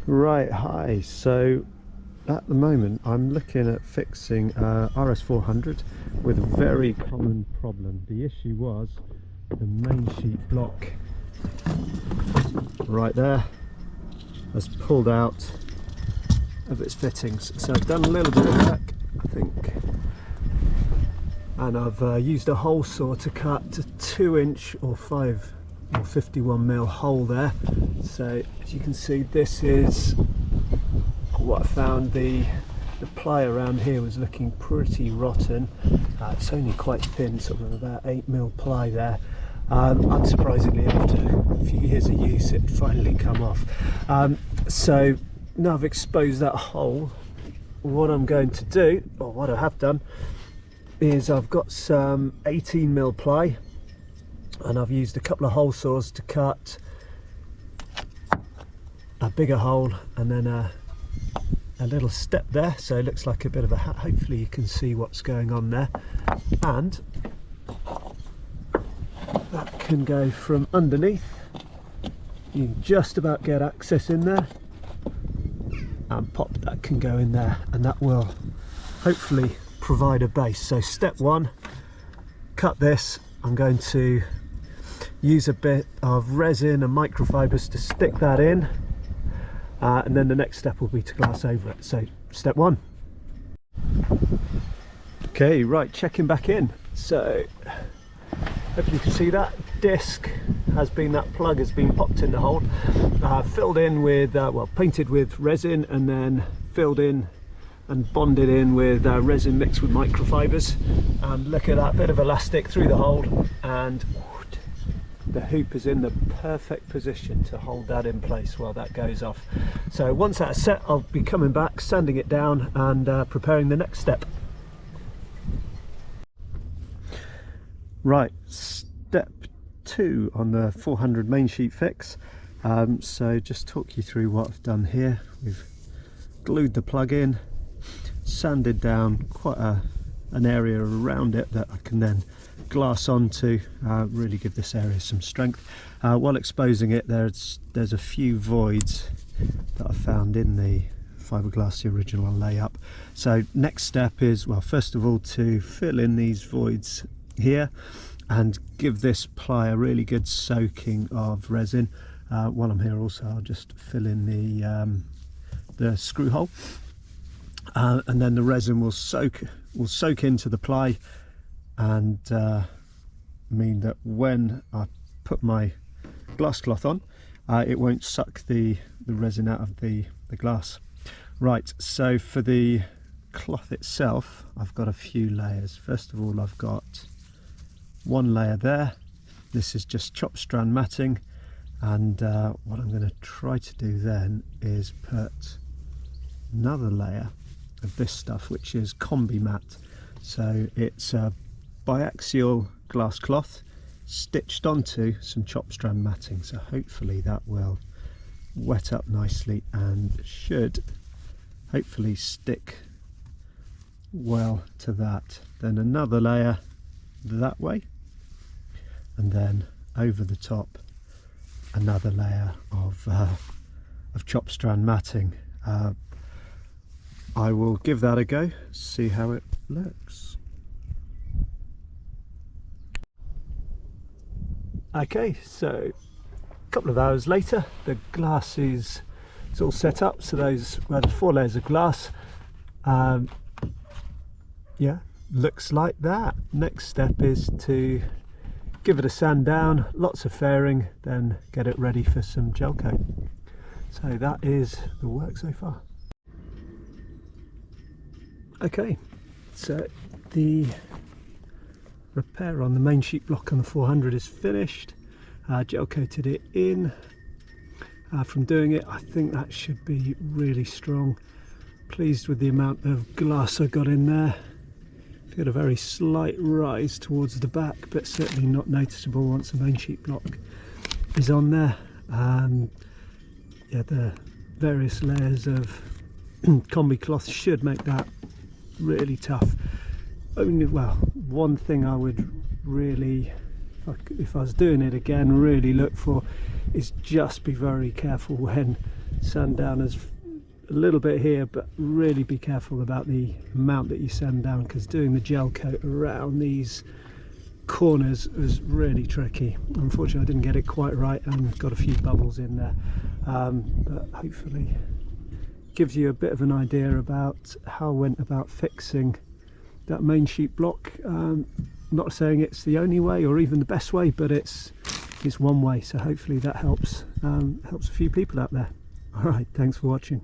Right, hi. So at the moment I'm looking at fixing RS400 with a very common problem. The issue was the main sheet block right there has pulled out of its fittings. So I've done a little bit of work, I think, and I've used a hole saw to cut a 2-inch or 5 or 51mm hole there. So as you can see, this is what I found. The ply around here was looking pretty rotten. It's only quite thin, sort of about 8mm ply there. Unsurprisingly, after a few years of use, it finally come off. So now I've exposed that hole, what I'm going to do, or what I have done, is I've got some 18mm ply, and I've used a couple of hole saws to cut a bigger hole and then a little step there, so it looks like a bit of a hat. Hopefully you can see what's going on there, and that can go from underneath. You can just about get access in there, and pop that can go in there, and that will hopefully provide a base. So step one, cut this. I'm going to use a bit of resin and microfibers to stick that in, and then the next step will be to glass over it. So step one. Okay, right, checking back in. So hopefully you can see that disc has been, that plug has been popped in the hole, filled in with well, painted with resin, and then filled in and bonded in with resin mixed with microfibers. And look at that bit of elastic through the hole, and the hoop is in the perfect position to hold that in place while that goes off. So once that's set, I'll be coming back, sanding it down, and preparing the next step. Right, step 2 on the 400 main sheet fix. So just talk you through what I've done here. We've glued the plug in, sanded down quite an area around it that I can then glass onto, really give this area some strength. While exposing it, there's a few voids that I found in the fiberglass, the original layup. So next step is, well, first of all, to fill in these voids here and give this ply a really good soaking of resin. While I'm here also, I'll just fill in the screw hole, and then the resin will soak into the ply, and mean that when I put my glass cloth on, it won't suck the resin out of the glass. Right, so for the cloth itself, I've got a few layers. First of all, I've got one layer there. This is just chopped strand matting, and what I'm going to try to do then is put another layer of this stuff, which is combi mat. So it's a biaxial glass cloth stitched onto some chopped strand matting, so hopefully that will wet up nicely and should hopefully stick well to that. Then another layer that way, and then over the top another layer of chopped strand matting. I will give that a go, see how it looks. Okay, so a couple of hours later, the glass is all set up. So those were the 4 layers of glass. Yeah, looks like that. Next step is to give it a sand down, lots of fairing, then get it ready for some gel coat. So that is the work so far. Okay, so the repair on the main sheet block on the 400 is finished. Gel coated it in. From doing it, I think that should be really strong. Pleased with the amount of glass I got in there. Got a very slight rise towards the back, but certainly not noticeable once the main sheet block is on there. Yeah, the various layers of combi cloth should make that really tough. Only, well, one thing I would really, if I was doing it again, really look for is just be very careful when sand down as a little bit here, but really be careful about the amount that you sand down, because doing the gel coat around these corners was really tricky. Unfortunately I didn't get it quite right and got a few bubbles in there, but hopefully gives you a bit of an idea about how I went about fixing that main sheet block. Not saying it's the only way or even the best way, but it's one way, so hopefully that helps a few people out there. All right, thanks for watching.